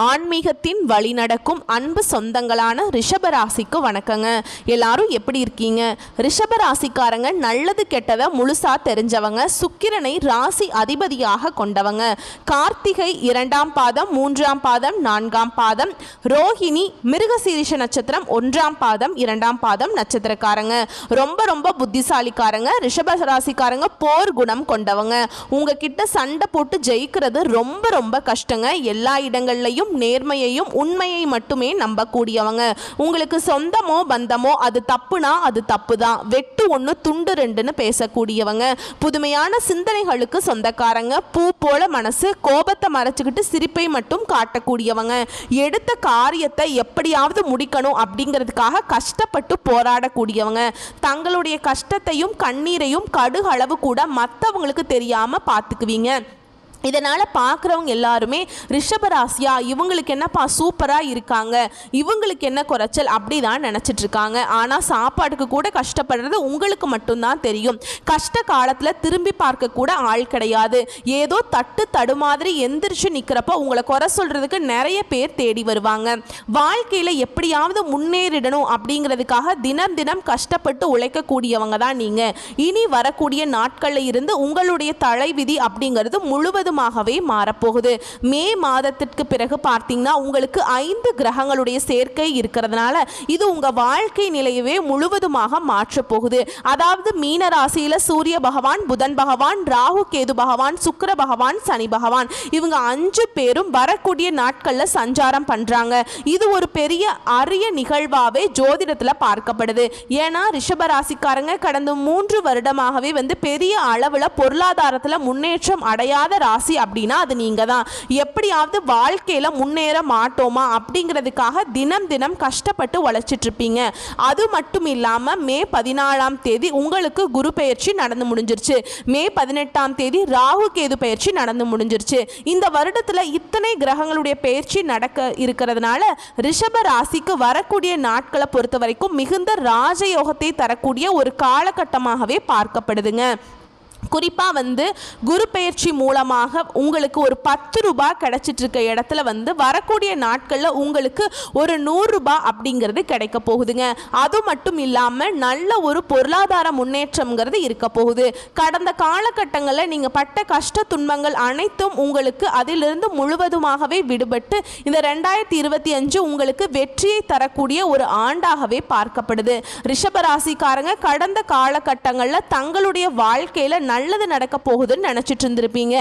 ஆன்மீகத்தின் வழி நடக்கும் அன்பு சொந்தங்களான ரிஷபராசிக்கு வணக்கங்க. எல்லாரும் எப்படி இருக்கீங்க? ரிஷபராசிக்காரங்க நல்லது கெட்டதை முழுசா தெரிஞ்சவங்க. சுக்கிரனை ராசி அதிபதியாக கொண்டவங்க. கார்த்திகை 2ஆம் பாதம் 3ஆம் பாதம் 4ஆம் பாதம், ரோஹிணி மிருகசீரிஷ நட்சத்திரம் 1ஆம் பாதம் 2ஆம் பாதம் நட்சத்திரக்காரங்க. ரொம்ப ரொம்ப புத்திசாலிக்காரங்க. ரிஷபராசிக்காரங்க போர் குணம் கொண்டவங்க. உங்ககிட்ட சண்டை போட்டு ஜெயிக்கிறது ரொம்ப ரொம்ப கஷ்டங்க. எல்லா இடங்கள்லையும் நேர்மையையும் உண்மையை மட்டுமே நம்பக்கூடியவங்க. உங்களுக்கு சொந்தமோ பந்தமோ அது தப்புனா அது தப்பு தான், வெட்டு ஒன்று துண்டு ரெண்டுன்னு பேசக்கூடியவங்க. புதுமையான சிந்தனைகளுக்கு சொந்தக்காரங்க. பூ போல மனசு, கோபத்தை மறைச்சுக்கிட்டு சிரிப்பை மட்டும் காட்டக்கூடியவங்க. எடுத்த காரியத்தை எப்படியாவது முடிக்கணும் அப்படிங்கிறதுக்காக கஷ்டப்பட்டு போராடக்கூடியவங்க. தங்களுடைய கஷ்டத்தையும் கண்ணீரையும் கடுகளவு கூட மற்றவங்களுக்கு தெரியாம பார்த்துக்குவீங்க. இதனால் பார்க்குறவங்க எல்லாருமே ரிஷபராசியா இவங்களுக்கு என்னப்பா சூப்பராக இருக்காங்க, இவங்களுக்கு என்ன குறைச்சல் அப்படி தான் நினச்சிட்ருக்காங்க. ஆனால் சாப்பாட்டுக்கு கூட கஷ்டப்படுறது உங்களுக்கு மட்டும்தான் தெரியும். கஷ்ட காலத்தில் திரும்பி பார்க்க கூட ஆள் கிடையாது. ஏதோ தட்டு தடு மாதிரி எந்திரிச்சு நிற்கிறப்ப உங்களை குறை சொல்கிறதுக்கு நிறைய பேர் தேடி வருவாங்க. வாழ்க்கையில் எப்படியாவது முன்னேறிடணும் அப்படிங்கிறதுக்காக தினம் தினம் கஷ்டப்பட்டு உழைக்கக்கூடியவங்க தான் நீங்கள். இனி வரக்கூடிய நாட்களில் இருந்து உங்களுடைய தலைவிதி அப்படிங்கிறது முழுவதும் மாறப்போகுது. மே மாதத்திற்கு பிறகு பார்த்தீங்கன்னா உங்களுக்கு 5 கிரகங்களுடைய சேர்க்கை இருக்கிறதுனால இது உங்க வாழ்க்கை நிலையவே முழுவதுமாக மாற்றப் போகுது. அதாவது மீன ராசியில சூரிய பகவான், புதன் பகவான், ராகு கேது பகவான், சுக்கிர பகவான், சனி பகவான் இவங்க 5 பேரும் வரக்கூடிய நாட்கள்ல சஞ்சாரம் பண்றாங்க. இது ஒரு பெரிய அரிய நிகழ்வாவே ஜோதிடத்துல பார்க்கப்படுது. ஏன்னா ரிஷபராசிக்காரங்க கடந்த 3 வருடமாகவே பெரிய அளவுல பொருளாதாரத்துல முன்னேற்றம் அடையாத ராசி அப்படின்னா அது நீங்க தான். எப்படியாவது வாழ்க்கையில முன்னேற மாட்டோமா அப்படிங்கிறதுக்காக தினம் தினம் கஷ்டப்பட்டு உழைச்சிட்டு இருப்பீங்க. அது மட்டும் இல்லாம மே 14ஆம் தேதி உங்களுக்கு குரு பெயர்ச்சி நடந்து முடிஞ்சிருச்சு. மே 18ஆம் தேதி ராகு கேது பெயர்ச்சி நடந்து முடிஞ்சிருச்சு. இந்த வருடத்துல இத்தனை கிரகங்களுடைய பெயர்ச்சி நடக்க இருக்கிறதுனால ரிஷப ராசிக்கு வரக்கூடிய நாட்களை பொறுத்த வரைக்கும் மிகுந்த ராஜயோகத்தை தரக்கூடிய ஒரு காலகட்டமாகவே பார்க்கப்படுதுங்க. குறிப்பாக குரு பெயர்ச்சி மூலமாக உங்களுக்கு ஒரு 10 ரூபாய் கிடைச்சிட்டு இருக்க இடத்துல வரக்கூடிய நாட்களில் உங்களுக்கு ஒரு 100 ரூபாய் அப்படிங்கிறது கிடைக்க போகுதுங்க. அது மட்டும் இல்லாமல் நல்ல ஒரு பொருளாதார முன்னேற்றம்ங்கிறது இருக்க போகுது. கடந்த காலகட்டங்களில் நீங்கள் பட்ட கஷ்ட துன்பங்கள் அனைத்தும் உங்களுக்கு அதிலிருந்து முழுவதுமாகவே விடுபட்டு இந்த 2025 உங்களுக்கு வெற்றியை தரக்கூடிய ஒரு ஆண்டாகவே பார்க்கப்படுது. ரிஷபராசிக்காரங்க கடந்த காலகட்டங்களில் தங்களுடைய வாழ்க்கையில் நல்லது நடக்க போகுதுன்னு நினைச்சிட்டு இருந்திருப்பீங்க.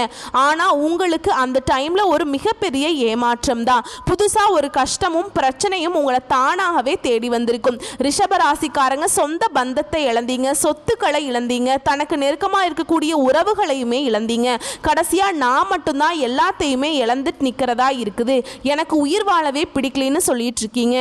ஆனா உங்களுக்கு அந்த டைம்ல ஒரு மிகப்பெரிய ஏமாற்றம் தான். புதுசா ஒரு கஷ்டமும் பிரச்சனையும் உங்களை தானாகவே தேடி வந்திருக்கும். ரிஷபராசிக்காரங்க சொந்த பந்தத்தை இழந்தீங்க, சொத்துக்களை இழந்தீங்க, தனக்கு நெருக்கமா இருக்கக்கூடிய உறவுகளையுமே இழந்தீங்க. கடைசியா நான் மட்டும்தான் எல்லாத்தையுமே இழந்துட்டு நிக்கிறதா இருக்குது, எனக்கு உயிர் வாழவே பிடிக்கலன்னு சொல்லிட்டு இருக்கீங்க.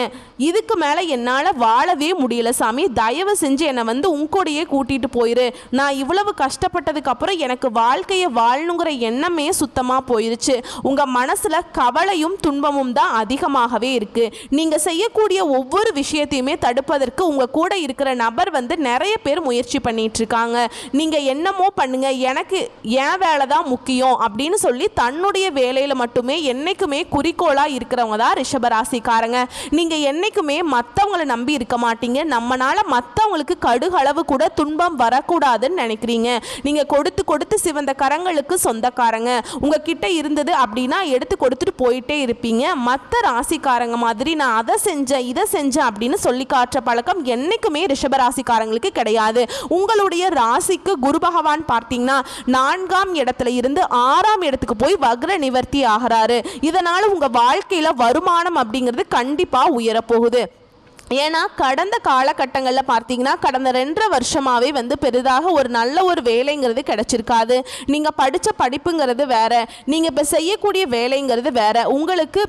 இதுக்கு மேல என்னால வாழவே முடியல சாமி, தயவு செஞ்சு என்னை உங்கூடையே கூட்டிட்டு போயிரு, நான் இவ்வளவு கஷ்டப்பட்டதுக்கு அப்புறம் எனக்கு வாழ்க்கையை வாழணுங்கிற எண்ணமே சுத்தமா போயிருச்சு. உங்க மனசுல கவலையும் துன்பமும் தான் அதிகமாகவே இருக்கு. நீங்க செய்யக்கூடிய ஒவ்வொரு விஷயத்தையுமே தடுப்பதற்கு உங்க கூட இருக்கிற நபர் நிறைய பேர் முயற்சி பண்ணிட்டு இருக்காங்க. நீங்க என்னமோ பண்ணுங்க, எனக்கு என் வேலை தான் முக்கியம் அப்படின்னு சொல்லி தன்னுடைய வேலையில மட்டுமே என்னைக்குமே குறிக்கோளா இருக்கிறவங்க தான் ரிஷபராசிக்காரங்க. நீங்க என்னைக்குமே மற்றவங்களை நம்பி இருக்க மாட்டீங்க. நம்மனால மற்றவங்களுக்கு கடுகளவு கூட துன்பம் வரக்கூடாதுன்னு நினைக்கிறீங்க. நீங்க கொடுத்து கொடுத்து சிவந்த கரங்களுக்கு சொந்தக்காரங்க. உங்ககிட்ட இருந்தது அப்படின்னா எடுத்து கொடுத்துட்டு போயிட்டே இருப்பீங்க. மற்ற ராசிக்காரங்க மாதிரி நான் அதை செஞ்சேன் இதை செஞ்சேன் அப்படின்னு சொல்லி காட்டுற பழக்கம் என்னைக்குமே ரிஷபராசிக்காரங்களுக்கு கிடையாது. உங்களுடைய ராசிக்கு குரு பகவான் பார்த்தீங்கன்னா 4ஆம் இடத்துல இருந்து 6ஆம் இடத்துக்கு போய் வக்ர நிவர்த்தி ஆகிறாரு. இதனால உங்க வாழ்க்கையில வருமானம் அப்படிங்கிறது கண்டிப்பா உயரப்போகுது. ஏன்னா கடந்த காலகட்டங்களில் பார்த்தீங்கன்னா கடந்த 2.5 வருஷமாகவே பெரிதாக ஒரு நல்ல ஒரு வேலைங்கிறது கிடைச்சிருக்காது. நீங்கள் படித்த படிப்புங்கிறது வேற, நீங்கள் இப்போ செய்யக்கூடிய வேலைங்கிறது வேற. உங்களுக்கு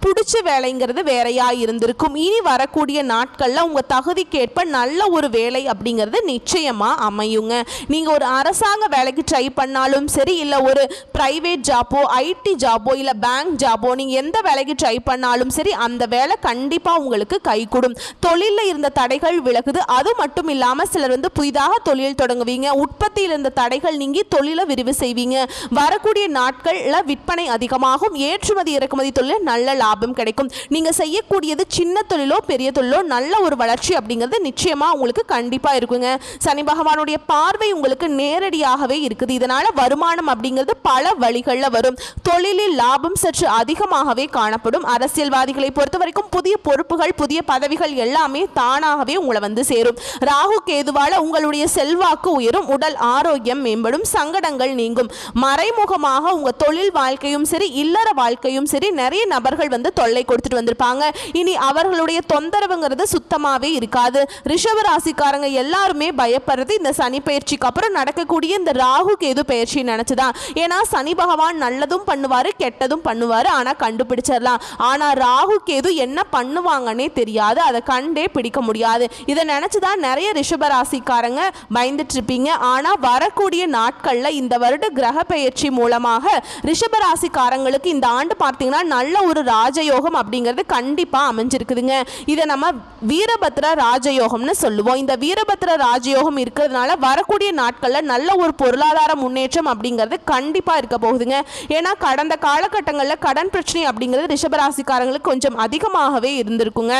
பிடிச்ச வேலைங்கிறது வேறையா இருந்திருக்கும். இனி வரக்கூடிய நாட்களில் உங்கள் தகுதிக்கேற்ப நல்ல ஒரு வேலை அப்படிங்கிறது நிச்சயமாக அமையுங்க. நீங்கள் ஒரு அரசாங்க வேலைக்கு ட்ரை பண்ணாலும் சரி, இல்லை ஒரு ப்ரைவேட் ஜாப்போ, ஐடி ஜாப்போ, இல்லை பேங்க் ஜாப்போ, நீங்கள் எந்த வேலைக்கு ட்ரை பண்ணாலும் சரி அந்த வேலை கண்டிப்பாக உங்களுக்கு கைகூடும். தொழிலில் இருந்த தடைகள் விலகுது. அது மட்டும் இல்லாமல் சிலர் புதிதாக தொழில் தொடங்குவீங்க. உற்பத்தியில் இருந்த தடைகள் நீங்கி தொழிலை விரிவு செய்வீங்க. வரக்கூடிய நாட்களில் விற்பனை அதிகமாகும். ஏற்றுமதி இறக்குமதி தொழில் நல்ல லாபம் கிடைக்கும். நீங்கள் செய்யக்கூடியது சின்ன தொழிலோ பெரிய தொழிலோ நல்ல ஒரு வளர்ச்சி அப்படிங்கிறது நிச்சயமாக உங்களுக்கு கண்டிப்பாக இருக்குங்க. சனி பகவானுடைய பார்வை உங்களுக்கு நேரடியாகவே இருக்குது. இதனால் வருமானம் அப்படிங்கிறது பல வழிகளில் வரும். தொழிலில் லாபம் சற்று அதிகமாகவே காணப்படும். அரசியல்வாதிகளை பொறுத்த வரைக்கும் புதிய பொறுப்புகள், புதிய பதவிகள் எல்லாமே தானாகவே உங்களை சேரும். ராகு கேதுவால உங்களுடைய செல்வாக்கு உயரும். உடல் ஆரோக்கியம் மேம்படும். சங்கடங்கள் நீங்கும். மறைமுகமாக உங்க தொழில் வாழ்க்கையும் சரி, இல்லற வாழ்க்கையும் சரி, நிறைய நபர்கள் தொல்லை கொடுத்துட்டு வந்திருப்பாங்க. இனி அவர்களுடைய தொந்தரவுங்கிறது சுத்தமாவே இருக்காது. ரிஷப ராசிக்காரங்க எல்லாருமே பயப்படுறது இந்த சனி பயிற்சிக்கு அப்புறம் நடக்கக்கூடிய இந்த ராகு கேது பயிற்சி நினைச்சுதான். ஏன்னா சனி பகவான் நல்லதும் பண்ணுவாரு, கெட்டதும் பண்ணுவாரு. ஆனா கண்டுபிடிச்சிடலாம். ஆனா ராகு கேது என்ன பண்ணுவாங்கன்னே தெரியாது. அதை கண்டே பிடிக்க முடியாது. இதை நினைச்சுதான் நிறைய ரிஷப ராசிக்காரங்க பயந்துட்டு இருப்பீங்க. ஆனா வரக்கூடிய நாட்கள்ல இந்த வருட கிரக பயிற்சி மூலமாக ரிஷப ராசிக்காரங்களுக்கு இந்த ஆண்டு பார்த்தீங்கன்னா நல்ல ஒரு ராஜயோகம் அப்படிங்கிறது கண்டிப்பா அமைஞ்சிருக்குதுங்க. இதை நம்ம வீரபத்ர ராஜயோகம்னு சொல்லுவோம். இந்த வீரபத்ர ராஜயோகம் இருக்கிறதுனால வரக்கூடிய நாட்கள்ல நல்ல ஒரு பொருளாதார முன்னேற்றம் அப்படிங்கிறது கண்டிப்பா இருக்க போகுதுங்க. ஏன்னா கடந்த காலகட்டங்களில் கடன் பிரச்சனை அப்படிங்கிறது ரிஷபராசிக்காரங்களுக்கு கொஞ்சம் அதிகமாகவே இருந்திருக்குங்க.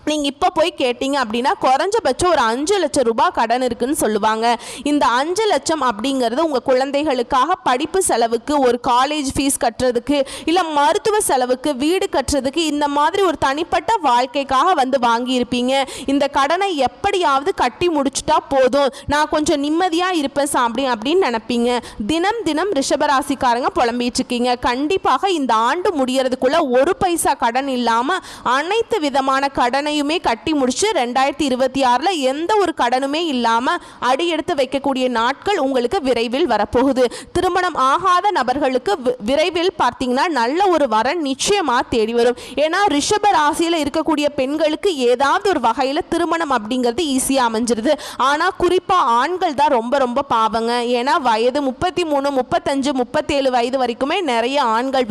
நீங்கள் இப்போ போய் கேட்டீங்க அப்படின்னா குறைஞ்சபட்சம் ஒரு 5 லட்சம் ரூபாய் கடன் இருக்குன்னு சொல்லுவாங்க. இந்த 5 லட்சம் அப்படிங்கிறது உங்கள் குழந்தைகளுக்காக படிப்பு செலவுக்கு, ஒரு காலேஜ் ஃபீஸ் கட்டுறதுக்கு, இல்லை மருத்துவ செலவுக்கு, வீடு கட்டுறதுக்கு, இந்த மாதிரி ஒரு தனிப்பட்ட வாழ்க்கைக்காக வாங்கியிருப்பீங்க. இந்த கடனை எப்படியாவது கட்டி முடிச்சுட்டா போதும், நான் கொஞ்சம் நிம்மதியாக இருப்பேன் சாமி அப்படின்னு நினைப்பீங்க. தினம் தினம் ரிஷபராசிக்காரங்க புலம்பிட்டு இருக்கீங்க. கண்டிப்பாக இந்த ஆண்டு முடியறதுக்குள்ள ஒரு பைசா கடன் இல்லாமல் அனைத்து விதமான கடனை கட்டி முடிச்சு 2026 எந்த ஒரு கடனுமே இல்லாம அடி எடுத்து வைக்கக்கூடிய நாட்கள் உங்களுக்கு விரைவில் வரப்போகுது. திருமணம் ஆகாத நபர்களுக்கு விரைவில் பார்த்தீங்கன்னா நல்ல ஒரு வரன் நிச்சயமா தேடி வரும். ஏன்னா ரிஷப ராசியில இருக்கக்கூடிய பெண்களுக்கு ஏதாவது ஒரு வகையில திருமணம் அப்படிங்கிறது ஈஸியா அமைஞ்சிருது. ஆனா குறிப்பா ஆண்கள் தான் ரொம்ப ரொம்ப பாவங்க. ஏன்னா வயது 33, 35, 37 வயது வரைக்குமே நிறைய ஆண்கள்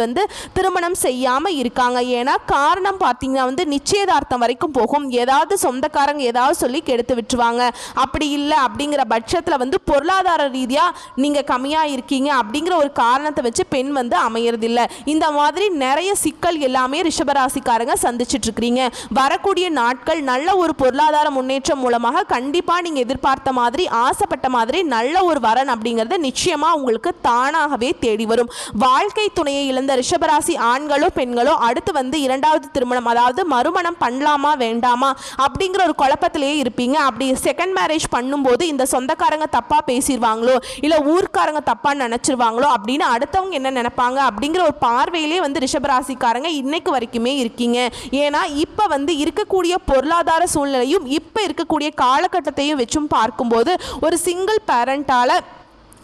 திருமணம் செய்யாம இருக்காங்க. ஏன்னா காரணம் பார்த்தீங்கன்னா நிச்சயதார்த்தம் வரைக்கும் போகும். ஏதாவது சொந்தக்காரங்க ஏதாவது சொல்லி கெடுத்து விட்டுருவாங்க. அப்படி இல்லை அப்படிங்கிற பட்சத்தில் பொருளாதார ரீதியா நீங்க கம்மியா இருக்கீங்க அப்படிங்கிற ஒரு காரணத்தை வச்சு பெண் அமையறதில்லை. இந்த மாதிரி நிறைய சிக்கல் எல்லாமே ரிஷபராசிக்காரங்க சந்திச்சுட்டு இருக்கிறீங்க. வரக்கூடிய நாட்கள் நல்ல ஒரு பொருளாதார முன்னேற்றம் மூலமாக கண்டிப்பா நீங்க எதிர்பார்த்த மாதிரி, ஆசைப்பட்ட மாதிரி நல்ல ஒரு வரன் அப்படிங்கிறது நிச்சயமா உங்களுக்கு தானாகவே தேடி வரும். வாழ்க்கை துணையை இழந்த ரிஷபராசி ஆண்களோ பெண்களோ அடுத்து இரண்டாவது திருமணம், அதாவது மறுமணம் பண்ணலாமா வேண்டாமா அப்படிங்கிற ஒரு குழப்பத்திலேயே இருப்பீங்க. அப்படி செகண்ட் மேரேஜ் பண்ணும்போது இந்த சொந்தக்காரங்க தப்பா பேசிடுவாங்களோ, இல்ல ஊர்க்காரங்க தப்பா நினைச்சிருவாங்களோ அப்படின்னு அடுத்தவங்க என்ன நினைப்பாங்க அப்படிங்கிற ஒரு பார்வையிலே ரிஷபராசிக்காரங்க இன்னைக்கு வரைக்குமே இருக்கீங்க. ஏன்னா இப்ப இருக்கக்கூடிய பொருளாதார சூழ்நிலையும் இப்ப இருக்கக்கூடிய காலகட்டத்தையும் வச்சும் பார்க்கும்போது ஒரு சிங்கிள் பேரண்டால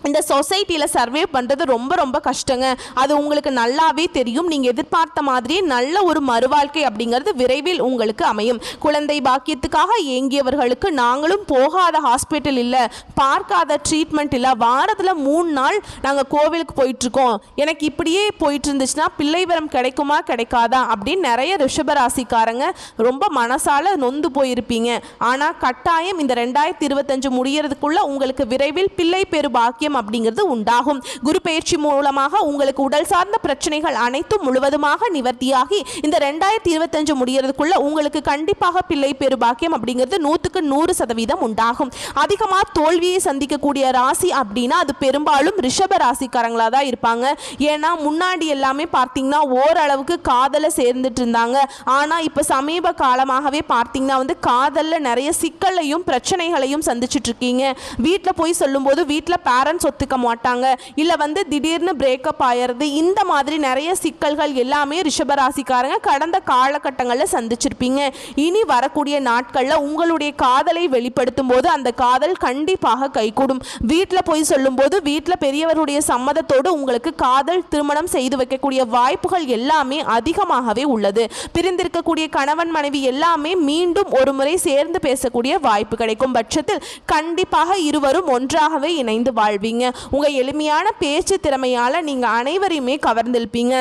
இந்த சொசைட்டியில் சர்வே பண்ணுறது ரொம்ப ரொம்ப கஷ்டங்க. அது உங்களுக்கு நல்லாவே தெரியும். நீங்கள் எதிர்பார்த்த மாதிரி நல்ல ஒரு மறுவாழ்க்கை அப்படிங்கிறது விரைவில் உங்களுக்கு அமையும். குழந்தை பாக்கியத்துக்காக ஏங்கியவர்களுக்கு நாங்களும் போகாத ஹாஸ்பிட்டல் இல்லை, பார்க்காத ட்ரீட்மெண்ட் இல்லை, வாரத்தில் 3 நாள் நாங்கள் கோவிலுக்கு போயிட்டுருக்கோம், எனக்கு இப்படியே போயிட்டு இருந்துச்சுன்னா பிள்ளை வரம் கிடைக்குமா கிடைக்காதா அப்படின்னு நிறைய ரிஷபராசிக்காரங்க ரொம்ப மனசால நொந்து போயிருப்பீங்க. ஆனால் கட்டாயம் இந்த 2025 முடியறதுக்குள்ள உங்களுக்கு விரைவில் பிள்ளை பேரு பாக்கியம் அப்படிங்கிறது உண்டாகும். குரு பயிற்சி மூலமாக உங்களுக்கு உடல் சார்ந்த பிரச்சனைகள் அனைத்தும் முழுவதுமாக நிவர்த்தியாகி இந்த 2025 முடியறதுக்குள்ள உங்களுக்கு கண்டிப்பாக பிள்ளை பேரு பாக்கியம் அப்படிங்கிறது 100க்கு 100% உண்டாகும். அதிகமா தோல்வியை சந்திக்கக்கூடிய ராசி அப்படின்னா அது பெரும்பாலும் ரிஷப ராசிக்காரங்களா தான் இருப்பாங்க. ஏன்னா முன்னாடி எல்லாமே பார்த்தீங்கன்னா ஓரளவுக்கு காதல சேர்ந்துட்டு இருந்தாங்க. ஆனா இப்ப சமீப காலமாகவே பார்த்தீங்கன்னா காதல்ல நிறைய சிக்கலையும் பிரச்சனைகளையும் சந்திச்சுட்டு இருக்கீங்க. வீட்டில் போய் சொல்லும்போது வீட்டில் பேரண்ட்ஸ் அட்வான்ஸ் ஒத்துக்க மாட்டாங்க, இல்லை வந்து திடீர்னு பிரேக்கப் ஆயிடுறது, இந்த மாதிரி நிறைய சிக்கல்கள் எல்லாமே ரிஷபராசிக்காரங்க கடந்த காலகட்டங்களில் சந்திச்சிருப்பீங்க. இனி வரக்கூடிய நாட்களில் உங்களுடைய காதலை வெளிப்படுத்தும் போது அந்த காதல் கண்டிப்பாக கைகூடும். வீட்டில் போய் சொல்லும்போது வீட்டில் பெரியவருடைய சம்மதத்தோடு உங்களுக்கு காதல் திருமணம் செய்து வைக்கக்கூடிய வாய்ப்புகள் எல்லாமே அதிகமாகவே உள்ளது. பிரிந்திருக்கக்கூடிய கணவன் மனைவி எல்லாமே மீண்டும் ஒரு முறை சேர்ந்து பேசக்கூடிய வாய்ப்பு கிடைக்கும் பட்சத்தில் கண்டிப்பாக இருவரும் ஒன்றாகவே இணைந்து வாழ்வீங்க. உங்க எளிமையான பேச்சு திறமையால நீங்க அனைவரையுமே கவர்ந்திருப்பீங்க.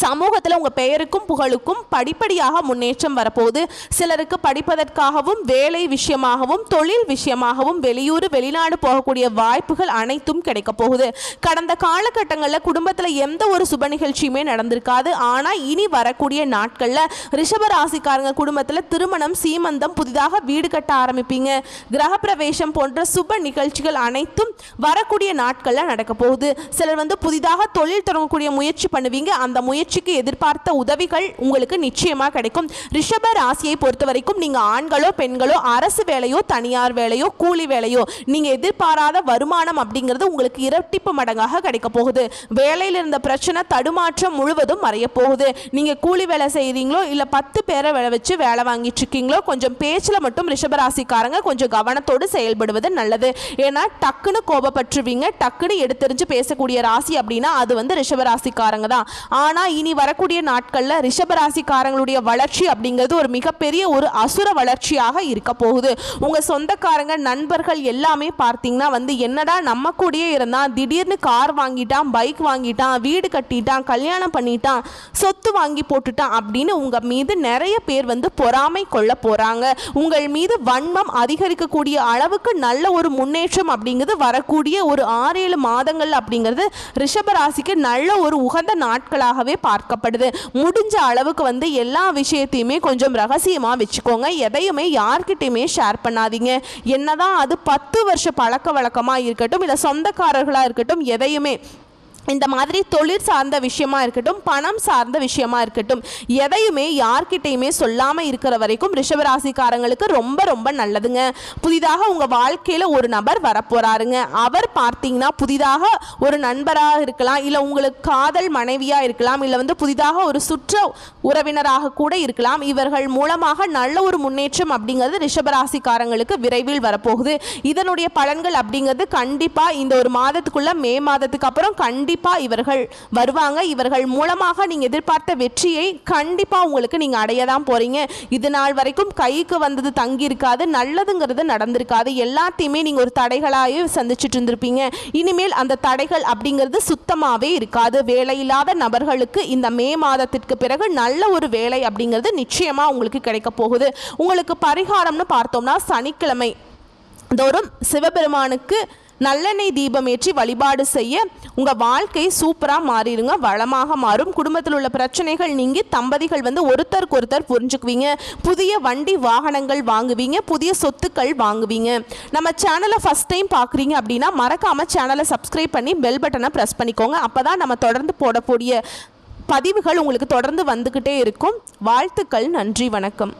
சமூகத்தில் உங்கள் பெயருக்கும் புகழுக்கும் படிப்படியாக முன்னேற்றம் வரப்போகுது. சிலருக்கு படிப்பதற்காகவும் வேலை விஷயமாகவும் தொழில் விஷயமாகவும் வெளியூர் வெளிநாடு போகக்கூடிய வாய்ப்புகள் அனைத்தும் கிடைக்க போகுது. கடந்த காலகட்டங்களில் குடும்பத்தில் எந்த ஒரு சுப நிகழ்ச்சியுமே நடந்திருக்காது. ஆனால் இனி வரக்கூடிய நாட்களில் ரிஷபராசிக்காரங்க குடும்பத்தில் திருமணம், சீமந்தம், புதிதாக வீடு கட்ட ஆரம்பிப்பீங்க. கிரகப்பிரவேசம் போன்ற சுப நிகழ்ச்சிகள் அனைத்தும் வரக்கூடிய நாட்களில் நடக்க போகுது. சிலர் வந்து புதிதாக தொழில் தொடங்கக்கூடிய முயற்சி பண்ணுவீங்க. அந்த முயற்சிக்கு எதிர்பார்த்த உதவிகள் உங்களுக்கு நிச்சயமா கிடைக்கும். ரிஷப ராசியை பொறுத்த வரைக்கும் நீங்க ஆண்களோ பெண்களோ அரசு வேலையோ தனியார் வேலையோ கூலி வேலையோ நீங்க எதிர்பாராத வருமானம் அப்படிங்கிறது உங்களுக்கு இரட்டிப்பு மடங்காக கிடைக்க போகுது. வேலையில் இருந்த பிரச்சனை தடுமாற்றம் முழுவதும் மறைய போகுது. நீங்க கூலி வேலை செய்றீங்களோ இல்ல 10 பேரை வேலை வச்சு வேலை வாங்கிட்டு இருக்கீங்களோ கொஞ்சம் பேச்சில் மட்டும் ரிஷபராசிக்காரங்க கொஞ்சம் கவனத்தோடு செயல்படுவது நல்லது. ஏன்னா டக்குன்னு கோபப்பட்டுருவீங்க. டக்குன்னு எடுத்தெறிஞ்சு பேசக்கூடிய ராசி அப்படின்னா அது வந்து ரிஷபராசிக்காரங்க தான். ஆனா இனி வரக்கூடிய நாட்கள்ல ரிஷபராசிக்காரங்களுடைய வளர்ச்சி அப்படிங்கிறது ஒரு மிகப்பெரிய ஒரு அசுர வளர்ச்சியாக இருக்க போகுது. உங்க சொந்தக்காரங்க நண்பர்கள் எல்லாமே பார்த்தீங்கன்னா வந்து என்னடா நம்ம கூடயே இருந்தான், திடீர்னு கார் வாங்கிட்டான், பைக் வாங்கிட்டான், வீடு கட்டிட்டான், கல்யாணம் பண்ணிட்டான், சொத்து வாங்கி போட்டுட்டான் அப்படின்னு உங்க மீது நிறைய பேர் வந்து பொறாமை கொள்ள போறாங்க. உங்கள் மீது வன்மம் அதிகரிக்கக்கூடிய அளவுக்கு நல்ல ஒரு முன்னேற்றம் அப்படிங்கிறது வரக்கூடிய ஒரு 6-7 மாதங்கள் அப்படிங்கிறது ரிஷபராசிக்கு நல்ல ஒரு உகந்த நாட்களாகவே பார்க்கப்படுது. முடிஞ்ச அளவுக்கு வந்து எல்லா விஷயத்தையுமே கொஞ்சம் ரகசியமா வச்சுக்கோங்க. எதையுமே யார்கிட்டயுமே ஷேர் பண்ணாதீங்க. என்னதான் அது 10 வருஷ பழக்க வழக்கமா இருக்கட்டும் இல்ல சொந்தக்காரர்களா இருக்கட்டும், எதையுமே இந்த மாதிரி தொழில் சார்ந்த விஷயமா இருக்கட்டும், பணம் சார்ந்த விஷயமா இருக்கட்டும், எதையுமே யார்கிட்டையுமே சொல்லாமல் இருக்கிற வரைக்கும் ரிஷபராசிக்காரங்களுக்கு ரொம்ப ரொம்ப நல்லதுங்க. புதிதாக உங்கள் வாழ்க்கையில் ஒரு நபர் வரப்போறாருங்க. அவர் பார்த்தீங்கன்னா புதிதாக ஒரு நண்பராக இருக்கலாம், இல்லை உங்களுக்கு காதல் மனைவியாக இருக்கலாம், இல்லை வந்து புதிதாக ஒரு சுற்ற உறவினராக கூட இருக்கலாம். இவர்கள் மூலமாக நல்ல ஒரு முன்னேற்றம் அப்படிங்கிறது ரிஷபராசிக்காரங்களுக்கு விரைவில் வரப்போகுது. இதனுடைய பலன்கள் அப்படிங்கிறது கண்டிப்பாக இந்த ஒரு மாதத்துக்குள்ள மே மாதத்துக்கு அப்புறம் கண்டிப்பாக இவர்கள் வருவாங்க. இவர்கள் மூலமாக நீங்க எதிர்பார்த்த வெற்றியை கண்டிப்பா உங்களுக்கு நீங்க அடைய தான் போறீங்க. இது நாள் வரைக்கும் கைக்கு வந்தது தங்கி இருக்காது, நல்லதுங்கிறது நடந்திருக்காது. எல்லாத்தையுமே நீங்க ஒரு தடைகளாக சந்திச்சுட்டு இருந்திருப்பீங்க. இனிமேல் அந்த தடைகள் அப்படிங்கிறது சுத்தமாவே இருக்காது. வேலையில்லாத நபர்களுக்கு இந்த மே மாதத்திற்கு பிறகு நல்ல ஒரு வேலை அப்படிங்கிறது நிச்சயமா உங்களுக்கு கிடைக்க போகுது. உங்களுக்கு பரிகாரம்னு பார்த்தோம்னா சனிக்கிழமை தோறும் சிவபெருமானுக்கு நல்லெண்ணெய் தீபம் ஏற்றி வழிபாடு செய்ய உங்கள் வாழ்க்கை சூப்பராக மாறிடுங்க, வளமாக மாறும். குடும்பத்தில் உள்ள பிரச்சனைகள் நீங்கி தம்பதிகள் வந்து ஒருத்தருக்கு ஒருத்தர் புரிஞ்சுக்குவீங்க. புதிய வண்டி வாகனங்கள் வாங்குவீங்க, புதிய சொத்துக்கள் வாங்குவீங்க. நம்ம சேனலை ஃபஸ்ட் டைம் பார்க்குறீங்க அப்படின்னா மறக்காமல் சேனலை சப்ஸ்கிரைப் பண்ணி பெல் பட்டனை ப்ரெஸ் பண்ணிக்கோங்க. அப்போ தான் நம்ம தொடர்ந்து போடக்கூடிய பதிவுகள் உங்களுக்கு தொடர்ந்து வந்துக்கிட்டே இருக்கும். வாழ்த்துக்கள். நன்றி, வணக்கம்.